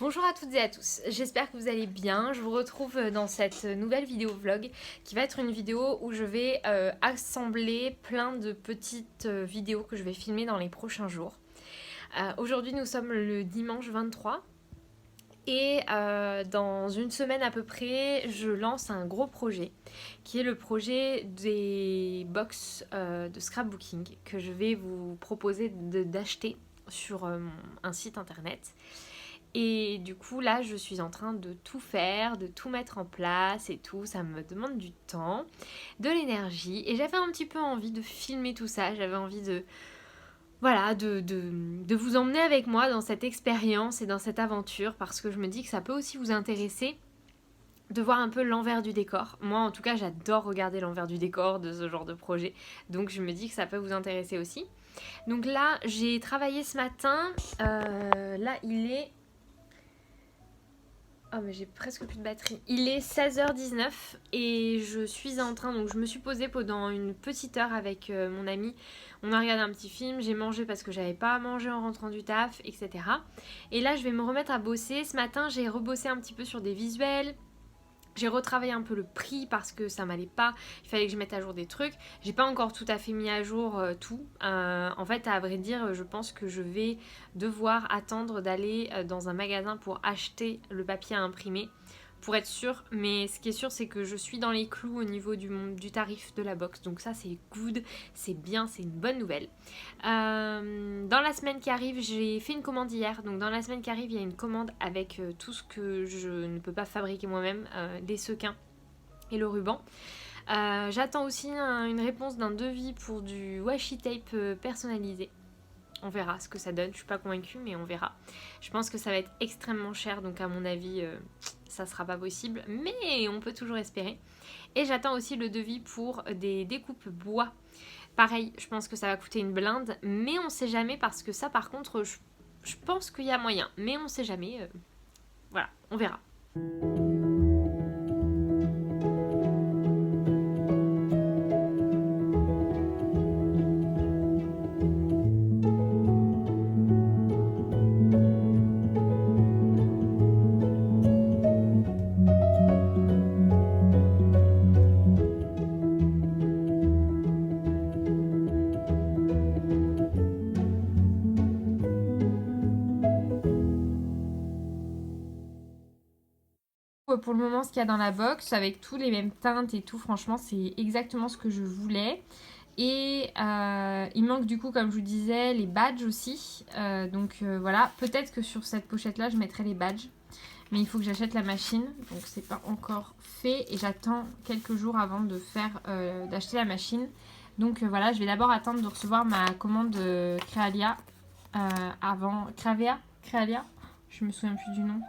Bonjour à toutes et à tous, j'espère que vous allez bien. Je vous retrouve dans cette nouvelle vidéo vlog qui va être une vidéo où je vais assembler plein de petites vidéos que je vais filmer dans les prochains jours. Aujourd'hui nous sommes le dimanche 23 et dans une semaine à peu près je lance un gros projet qui est le projet des box de scrapbooking que je vais vous proposer d'acheter sur un site internet. Et du coup, là, je suis en train de tout faire, de tout mettre en place et tout. Ça me demande du temps, de l'énergie. Et j'avais un petit peu envie de filmer tout ça. J'avais envie de, voilà, de vous emmener avec moi dans cette expérience et dans cette aventure. Parce que je me dis que ça peut aussi vous intéresser de voir un peu l'envers du décor. Moi, en tout cas, j'adore regarder l'envers du décor de ce genre de projet. Donc, je me dis que ça peut vous intéresser aussi. Donc là, j'ai travaillé ce matin. Là, il est... Oh mais j'ai presque plus de batterie. Il est 16h19 et je suis en train, donc je me suis posée pendant une petite heure avec mon ami. On a regardé un petit film, j'ai mangé parce que j'avais pas à manger en rentrant du taf, etc. Et là je vais me remettre à bosser. Ce matin j'ai rebossé un petit peu sur des visuels. J'ai retravaillé un peu le prix parce que ça m'allait pas, il fallait que je mette à jour des trucs. J'ai pas encore tout à fait mis à jour tout. En fait, à vrai dire, je pense que je vais devoir attendre d'aller dans un magasin pour acheter le papier à imprimer pour être sûre. Mais ce qui est sûr, c'est que je suis dans les clous au niveau du tarif de la box. Donc ça, c'est good, c'est bien, c'est une bonne nouvelle. Dans la semaine qui arrive, j'ai fait une commande hier. Donc dans la semaine qui arrive, il y a une commande avec tout ce que je ne peux pas fabriquer moi-même, les sequins et le ruban. J'attends aussi une réponse d'un devis pour du washi tape personnalisé. On verra ce que ça donne, je suis pas convaincue mais on verra. Je pense que ça va être extrêmement cher donc à mon avis ça sera pas possible mais on peut toujours espérer. Et j'attends aussi le devis pour des découpes bois. Pareil, je pense que ça va coûter une blinde mais on sait jamais parce que ça par contre je pense qu'il y a moyen mais on sait jamais. Voilà, on verra. Pour le moment, ce qu'il y a dans la box, avec tous les mêmes teintes et tout, franchement, c'est exactement ce que je voulais. Et il manque du coup, comme je vous disais, les badges aussi. Voilà, peut-être que sur cette pochette-là, je mettrai les badges. Mais il faut que j'achète la machine, donc c'est pas encore fait. Et j'attends quelques jours avant de d'acheter la machine. Donc voilà, je vais d'abord attendre de recevoir ma commande Créalia avant... Créalia, je me souviens plus du nom.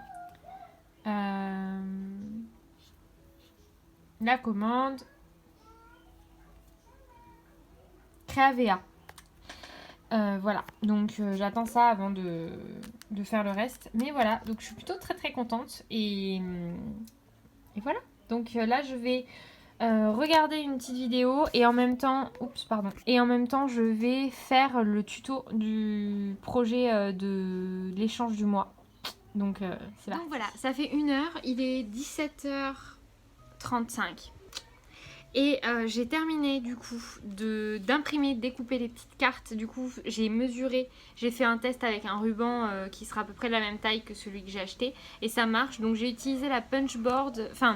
La commande Créavea. Voilà, donc j'attends ça avant de faire le reste. Mais voilà, donc je suis plutôt très très contente. Et voilà, donc là je vais regarder une petite vidéo et en même temps, je vais faire le tuto du projet de l'échange du mois. Donc c'est là. Donc voilà, ça fait 1 heure, il est 17h35. Et j'ai terminé du coup d'imprimer, de découper les petites cartes. Du coup j'ai mesuré, j'ai fait un test avec un ruban qui sera à peu près de la même taille que celui que j'ai acheté. Et ça marche, donc j'ai utilisé la punchboard, enfin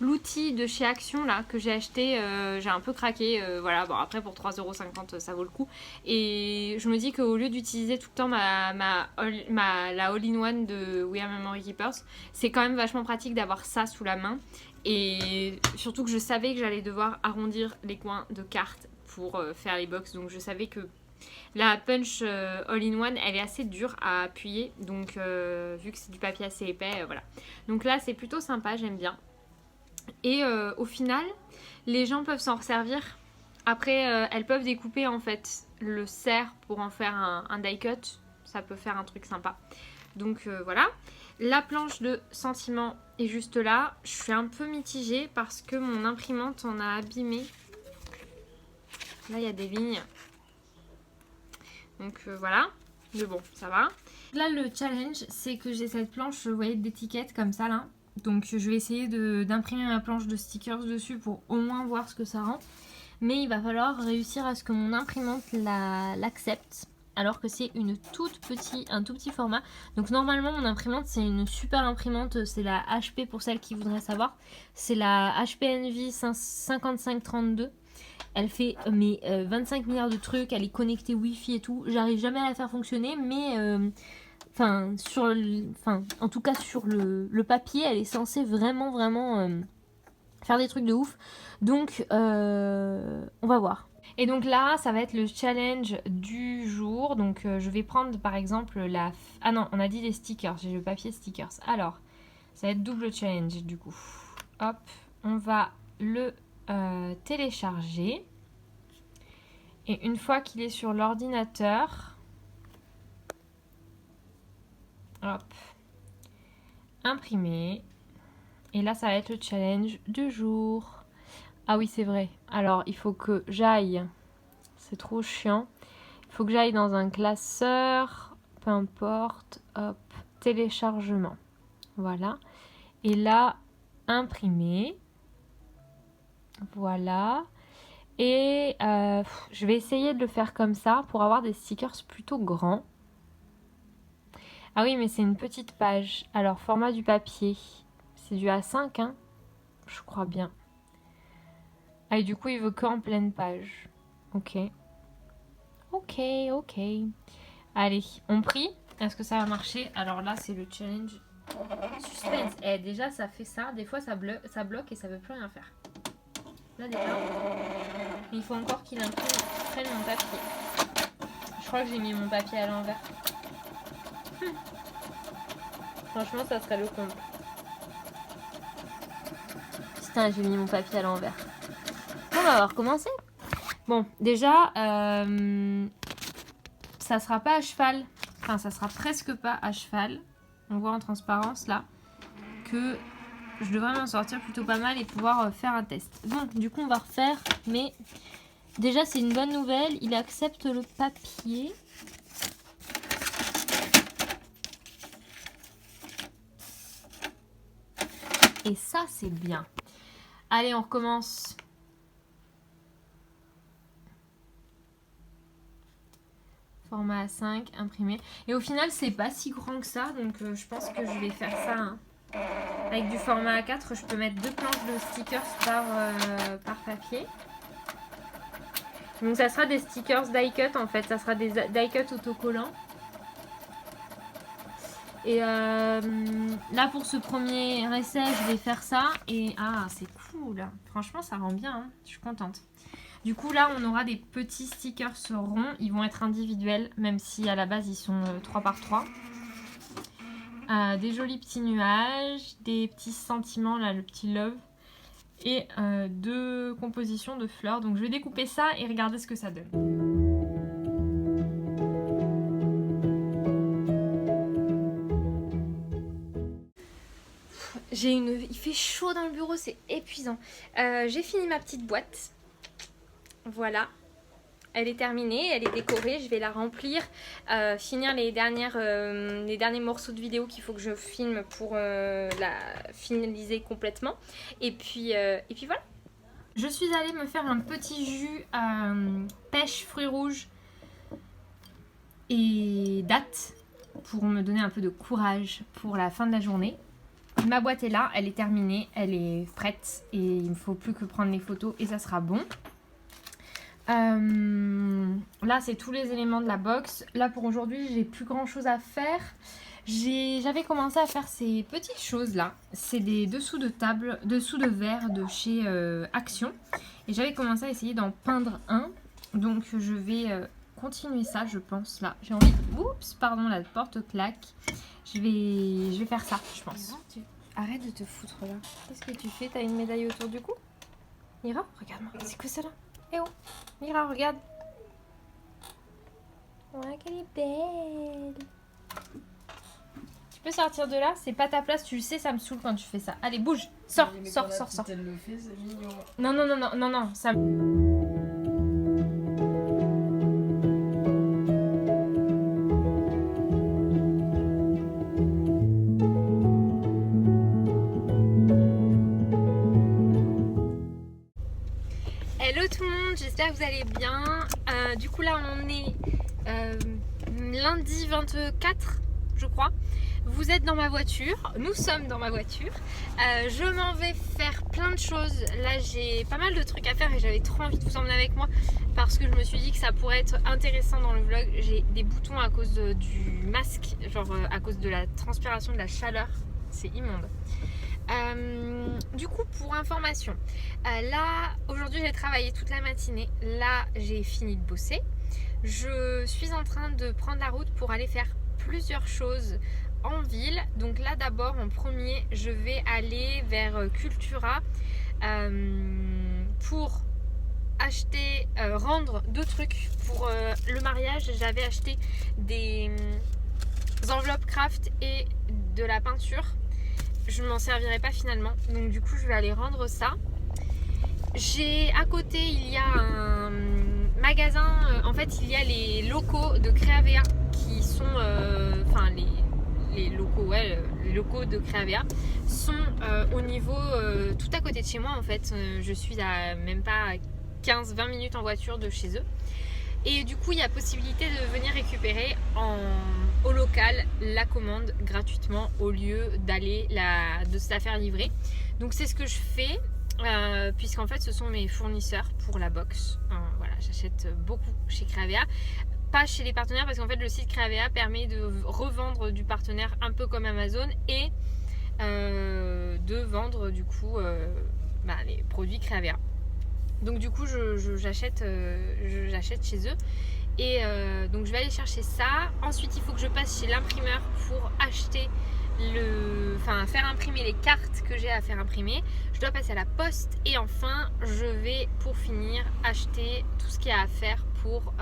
l'outil de chez Action là que j'ai acheté, j'ai un peu craqué. Voilà, bon après pour 3,50€ ça vaut le coup. Et je me dis qu'au lieu d'utiliser tout le temps la all-in-one de We Are Memory Keepers, c'est quand même vachement pratique d'avoir ça sous la main. Et surtout que je savais que j'allais devoir arrondir les coins de cartes pour faire les box. Donc je savais que la punch all-in-one elle est assez dure à appuyer. Donc vu que c'est du papier assez épais, voilà. Donc là c'est plutôt sympa, j'aime bien. Et au final, les gens peuvent s'en resservir. Après, elles peuvent découper en fait le cerf pour en faire un die cut. Ça peut faire un truc sympa. Donc voilà. La planche de sentiment est juste là. Je suis un peu mitigée parce que mon imprimante en a abîmé. Là, il y a des lignes. Donc voilà. Mais bon, ça va. Là, le challenge, c'est que j'ai cette planche, vous voyez, d'étiquettes comme ça, là. Donc, je vais essayer d'imprimer ma planche de stickers dessus pour au moins voir ce que ça rend. Mais il va falloir réussir à ce que mon imprimante l'accepte. Alors que c'est un tout petit format. Donc normalement mon imprimante c'est une super imprimante, c'est la HP pour celles qui voudraient savoir. C'est la HP Envy 5532. Elle fait 25 milliards de trucs, elle est connectée Wi-Fi et tout. J'arrive jamais à la faire fonctionner, mais en tout cas sur le papier, elle est censée vraiment faire des trucs de ouf. Donc on va voir. Et donc là, ça va être le challenge du jour. Donc je vais prendre par exemple la... Ah non, on a dit les stickers, j'ai le papier stickers. Alors, ça va être double challenge du coup. Hop, on va le télécharger. Et une fois qu'il est sur l'ordinateur, hop, imprimer. Et là, ça va être le challenge du jour. Ah oui, c'est vrai. Alors, il faut que j'aille... C'est trop chiant. Il faut que j'aille dans un classeur. Peu importe. Hop. Téléchargement. Voilà. Et là, imprimer. Voilà. Et je vais essayer de le faire comme ça pour avoir des stickers plutôt grands. Ah oui, mais c'est une petite page. Alors, format du papier. C'est du A5, hein. Je crois bien. Ah, et du coup, il veut qu'en pleine page. Ok. Ok. Allez, on prie. Est-ce que ça va marcher? Alors là, c'est le challenge suspense. Et déjà, ça fait ça. Des fois, ça bloque et ça veut plus rien faire. Là, déjà. Il faut encore qu'il prenne mon papier. Je crois que j'ai mis mon papier à l'envers. Franchement, ça serait le comble. Putain, j'ai mis mon papier à l'envers. On va recommencer. Bon, déjà, ça sera pas à cheval. Enfin, ça sera presque pas à cheval. On voit en transparence là que je devrais m'en sortir plutôt pas mal et pouvoir faire un test. Bon, du coup, on va refaire. Mais déjà, c'est une bonne nouvelle. Il accepte le papier. Et ça, c'est bien. Allez, on recommence. Format A5, imprimé. Et au final, c'est pas si grand que ça. Donc, je pense que je vais faire ça. Hein. Avec du format A4, je peux mettre 2 planches de stickers par papier. Donc, ça sera des stickers die cut en fait. Ça sera des die cut autocollants. Et là, pour ce premier essai, je vais faire ça. Et ah, c'est cool. Franchement, ça rend bien. Hein. Je suis contente. Du coup, là, on aura des petits stickers ronds. Ils vont être individuels, même si à la base, ils sont 3 par 3. Des jolis petits nuages, des petits sentiments, là, le petit love. Et 2 compositions de fleurs. Donc, je vais découper ça et regarder ce que ça donne. Il fait chaud dans le bureau, c'est épuisant. J'ai fini ma petite boîte. Voilà. Elle est terminée, elle est décorée, je vais la remplir, finir les derniers morceaux de vidéo qu'il faut que je filme pour la finaliser complètement. Et puis voilà. Je suis allée me faire un petit jus pêche, fruits rouges et dattes pour me donner un peu de courage pour la fin de la journée. Ma boîte est là, elle est terminée, elle est prête et il ne faut plus que prendre les photos et ça sera bon. Là c'est tous les éléments de la box. Là pour aujourd'hui j'ai plus grand chose à faire. J'avais commencé à faire ces petites choses là. C'est des dessous de table, dessous de verre de chez Action. Et j'avais commencé à essayer d'en peindre un. Donc je vais continuer ça je pense là. J'ai envie... Oups pardon la porte claque. Je vais faire ça je pense. Arrête de te foutre là. Qu'est-ce que tu fais? T'as une médaille autour du cou? Mira, regarde-moi. C'est quoi ça là? Eh oh, Mira, regarde. Ouais, qu'elle est belle. Tu peux sortir de là? C'est pas ta place, tu le sais, ça me saoule quand tu fais ça. Allez, bouge, sors, sors. Elle le fait, c'est mignon. Non, ça... j'espère que vous allez bien. Du coup là on est lundi 24 je crois. Vous êtes dans ma voiture, nous sommes dans ma voiture. Je m'en vais faire plein de choses. Là j'ai pas mal de trucs à faire et j'avais trop envie de vous emmener avec moi parce que je me suis dit que ça pourrait être intéressant dans le vlog. J'ai des boutons à cause du masque, genre à cause de la transpiration, de la chaleur. C'est immonde. Du coup pour information, là aujourd'hui j'ai travaillé toute la matinée. Là j'ai fini de bosser. Je suis en train de prendre la route pour aller faire plusieurs choses en ville. Donc là d'abord en premier je vais aller vers Cultura pour acheter, rendre deux trucs pour le mariage. J'avais acheté des enveloppes craft et de la peinture. Je m'en servirai pas finalement, donc du coup je vais aller rendre ça. J'ai à côté il y a un magasin, en fait il y a les locaux de Créavea qui sont, enfin les locaux, ouais, les locaux de Créavea sont au niveau tout à côté de chez moi en fait. Je suis à même pas 15-20 minutes en voiture de chez eux. Et du coup il y a possibilité de venir récupérer au local la commande gratuitement au lieu de se la faire livrer. Donc c'est ce que je fais puisqu'en fait ce sont mes fournisseurs pour la box. Voilà, j'achète beaucoup chez Créavea, pas chez les partenaires parce qu'en fait le site Créavea permet de revendre du partenaire un peu comme Amazon et de vendre du coup les produits Créavea. Donc du coup j'achète chez eux et donc je vais aller chercher ça. Ensuite il faut que je passe chez l'imprimeur pour acheter faire imprimer les cartes que j'ai à faire imprimer. Je dois passer à la poste et enfin je vais pour finir acheter tout ce qu'il y a à faire pour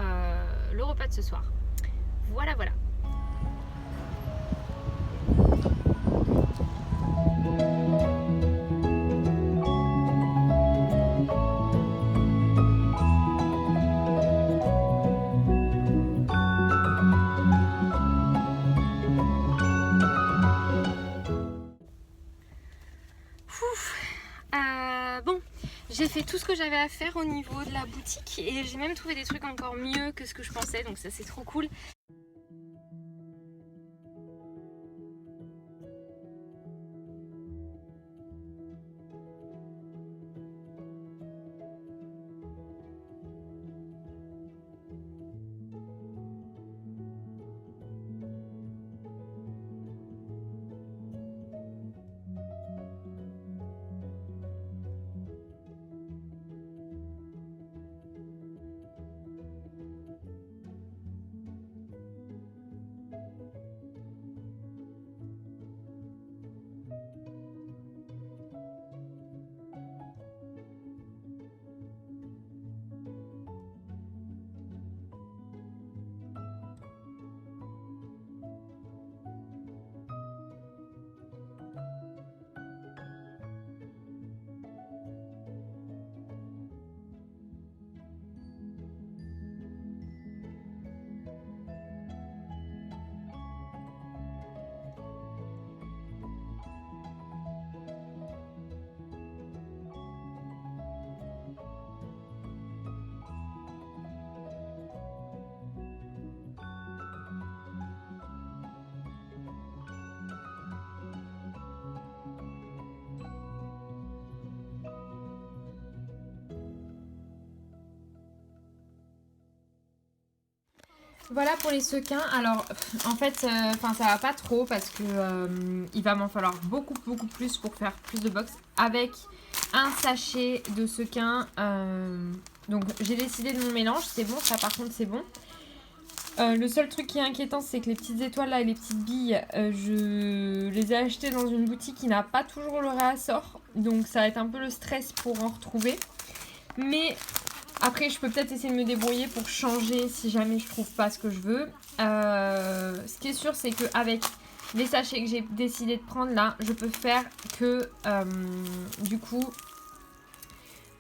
le repas de ce soir. Voilà. Bon, j'ai fait tout ce que j'avais à faire au niveau de la boutique et j'ai même trouvé des trucs encore mieux que ce que je pensais, donc ça c'est trop cool. Voilà pour les sequins. Alors en fait ça va pas trop parce que il va m'en falloir beaucoup plus pour faire plus de box avec un sachet de sequins. Donc j'ai décidé de mon mélange, c'est bon, ça par contre c'est bon. Le seul truc qui est inquiétant c'est que les petites étoiles là et les petites billes, je les ai achetées dans une boutique qui n'a pas toujours le réassort. Donc ça va être un peu le stress pour en retrouver. Mais après je peux peut-être essayer de me débrouiller pour changer si jamais je trouve pas ce que je veux. Ce qui est sûr c'est qu'avec les sachets que j'ai décidé de prendre là, je peux faire que du coup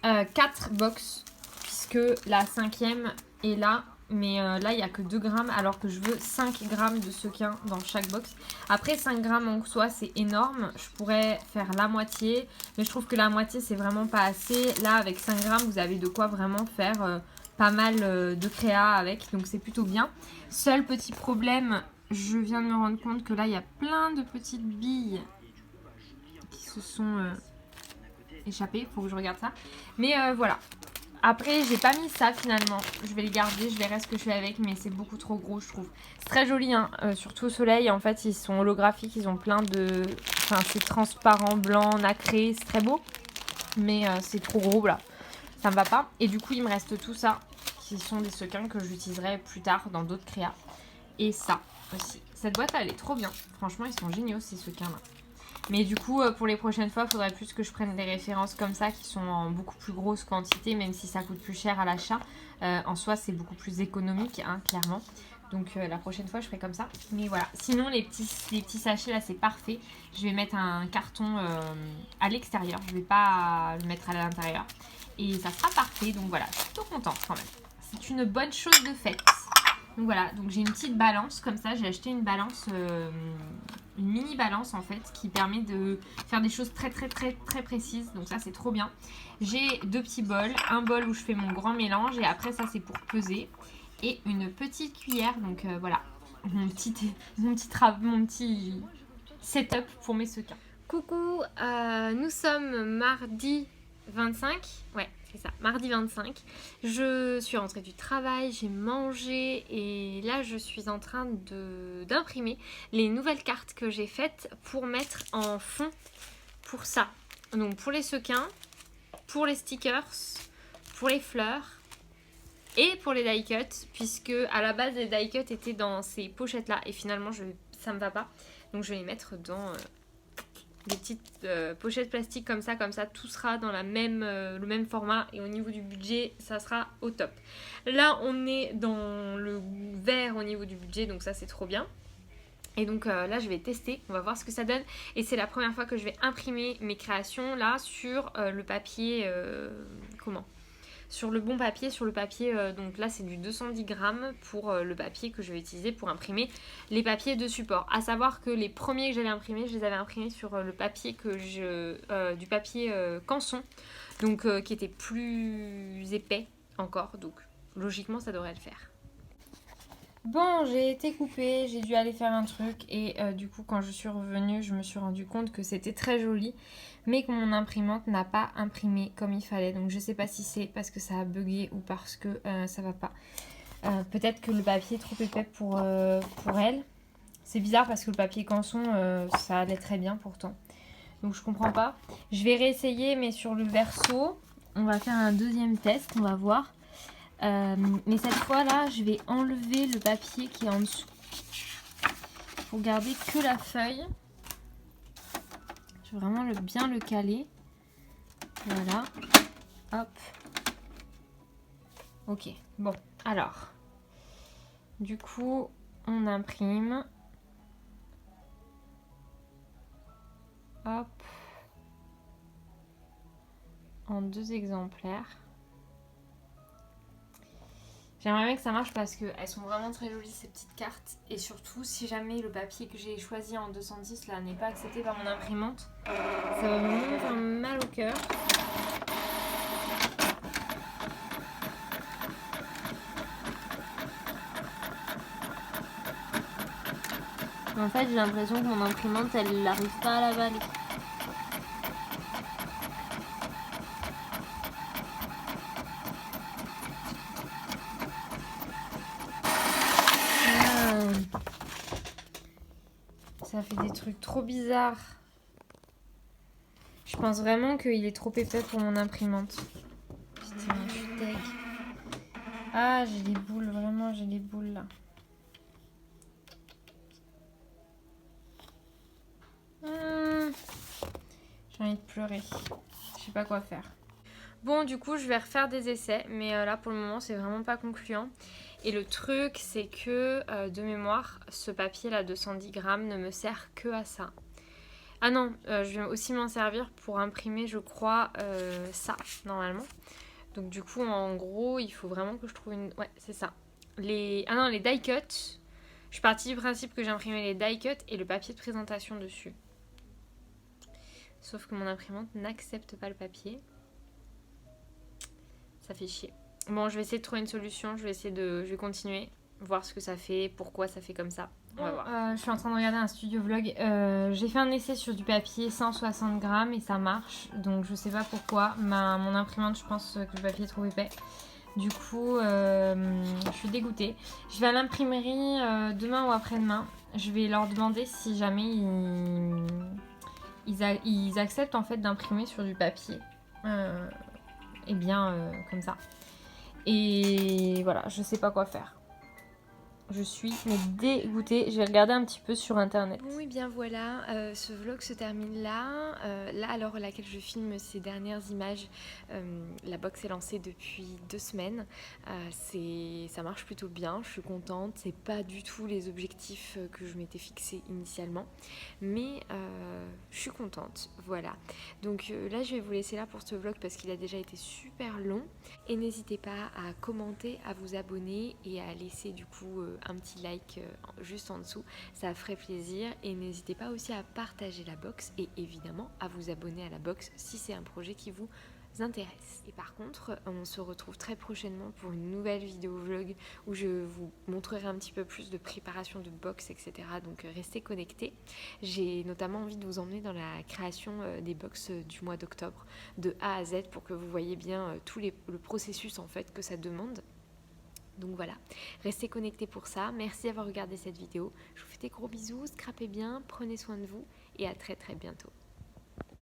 4 box puisque la 5e est là Mais là, il n'y a que 2 grammes alors que je veux 5 grammes de sequin dans chaque box. Après, 5 grammes en soi, c'est énorme. Je pourrais faire la moitié. Mais je trouve que la moitié, c'est vraiment pas assez. Là, avec 5 grammes, vous avez de quoi vraiment faire pas mal de créa avec. Donc, c'est plutôt bien. Seul petit problème, je viens de me rendre compte que là, il y a plein de petites billes qui se sont échappées. Il faut que je regarde ça. Mais voilà. Après, j'ai pas mis ça finalement. Je vais le garder, je verrai ce que je fais avec, mais c'est beaucoup trop gros, je trouve. C'est très joli, hein. Surtout au soleil. En fait, ils sont holographiques, ils ont plein de. Enfin, c'est transparent, blanc, nacré, c'est très beau. Mais c'est trop gros, là. Ça me va pas. Et du coup, il me reste tout ça, qui sont des sequins que j'utiliserai plus tard dans d'autres créas. Et ça aussi. Cette boîte, elle est trop bien. Franchement, ils sont géniaux, ces sequins-là. Mais du coup, pour les prochaines fois, il faudrait plus que je prenne des références comme ça qui sont en beaucoup plus grosse quantité, même si ça coûte plus cher à l'achat. En soi, c'est beaucoup plus économique, hein, clairement. Donc la prochaine fois, je ferai comme ça. Mais voilà. Sinon, les petits sachets, là, c'est parfait. Je vais mettre un carton à l'extérieur. Je ne vais pas le mettre à l'intérieur. Et ça sera parfait. Donc voilà, je suis plutôt contente quand même. C'est une bonne chose de faite. Donc voilà, donc j'ai une petite balance comme ça, j'ai acheté une balance, une mini balance en fait, qui permet de faire des choses très précises, donc ça c'est trop bien. J'ai 2 petits bols, un bol où je fais mon grand mélange et après ça c'est pour peser, et une petite cuillère, donc voilà, mon petit setup pour mes sequins. Coucou, nous sommes mardi 25, ouais c'est ça, mardi 25. Je suis rentrée du travail, j'ai mangé et là je suis en train d'imprimer les nouvelles cartes que j'ai faites pour mettre en fond pour ça. Donc pour les sequins, pour les stickers, pour les fleurs et pour les die cuts, puisque à la base les die cuts étaient dans ces pochettes là et finalement ça me va pas. Donc je vais les mettre dans des petites pochettes plastiques comme ça, tout sera dans le même format et au niveau du budget, ça sera au top. Là, on est dans le vert au niveau du budget, donc ça c'est trop bien. Et donc là, je vais tester, on va voir ce que ça donne. Et c'est la première fois que je vais imprimer mes créations là sur le papier, sur le bon papier, sur le papier, donc là c'est du 210 grammes pour le papier que je vais utiliser pour imprimer les papiers de support. À savoir que les premiers que j'allais imprimer, je les avais imprimés sur le papier du papier canson, donc qui était plus épais encore, donc logiquement ça devrait le faire. Bon, j'ai été coupée, j'ai dû aller faire un truc et du coup quand je suis revenue, je me suis rendu compte que c'était très joli mais que mon imprimante n'a pas imprimé comme il fallait. Donc je sais pas si c'est parce que ça a bugué ou parce que ça va pas. Peut-être que le papier est trop épais pour elle. C'est bizarre parce que le papier canson, ça allait très bien pourtant. Donc je comprends pas. Je vais réessayer mais sur le verso, on va faire un deuxième test, on va voir. Mais cette fois là je vais enlever le papier qui est en dessous pour garder que la feuille. Je vais vraiment bien le caler. Voilà. Hop. Ok. Bon. Alors. Du coup, on imprime. Hop. En 2 exemplaires. J'aimerais bien que ça marche parce qu'elles sont vraiment très jolies ces petites cartes. Et surtout, si jamais le papier que j'ai choisi en 210 là n'est pas accepté par mon imprimante, ça va vraiment me faire mal au cœur. En fait, j'ai l'impression que mon imprimante, elle n'arrive pas à l'avaler. Ça fait des trucs trop bizarres. Je pense vraiment qu'il est trop épais pour mon imprimante. Putain, je suis deg. Ah, j'ai des boules, vraiment, j'ai des boules là. J'ai envie de pleurer. Je sais pas quoi faire. Bon, du coup, je vais refaire des essais, mais là, pour le moment, c'est vraiment pas concluant. Et le truc, c'est que, de mémoire, ce papier-là, 210 grammes, ne me sert que à ça. Ah non, je vais aussi m'en servir pour imprimer, je crois, ça, normalement. Donc du coup, en gros, il faut vraiment que je trouve une... Ouais, c'est ça. les die cut. Je suis partie du principe que j'imprimais les die cut et le papier de présentation dessus. Sauf que mon imprimante n'accepte pas le papier. Ça fait chier. Bon, je vais essayer de trouver une solution. Je vais continuer, voir ce que ça fait, pourquoi ça fait comme ça. On va voir. Je suis en train de regarder un studio vlog. J'ai fait un essai sur du papier 160 grammes et ça marche. Donc je sais pas pourquoi. Mon imprimante, je pense que le papier est trop épais. Du coup, je suis dégoûtée. Je vais à l'imprimerie demain ou après-demain. Je vais leur demander si jamais ils acceptent en fait d'imprimer sur du papier. Et bien comme ça. Et voilà, je sais pas quoi faire. Je suis dégoûtée. Je vais regarder un petit peu sur internet. Bon, et bien voilà, ce vlog se termine là. Là, à l'heure à laquelle je filme ces dernières images, la box est lancée depuis 2 semaines. Ça marche plutôt bien, je suis contente. C'est pas du tout les objectifs que je m'étais fixés initialement. Mais je suis contente, voilà. Donc là, je vais vous laisser là pour ce vlog parce qu'il a déjà été super long. Et n'hésitez pas à commenter, à vous abonner et à laisser du coup un petit like juste en dessous, ça ferait plaisir. Et n'hésitez pas aussi à partager la box et évidemment à vous abonner à la box si c'est un projet qui vous intéresse. Et par contre, on se retrouve très prochainement pour une nouvelle vidéo vlog où je vous montrerai un petit peu plus de préparation de box, etc. Donc restez connectés. J'ai notamment envie de vous emmener dans la création des box du mois d'octobre de A à Z pour que vous voyez bien tout le processus en fait que ça demande. Donc voilà, restez connectés pour ça. Merci d'avoir regardé cette vidéo. Je vous fais des gros bisous, scrapez bien, prenez soin de vous et à très très bientôt.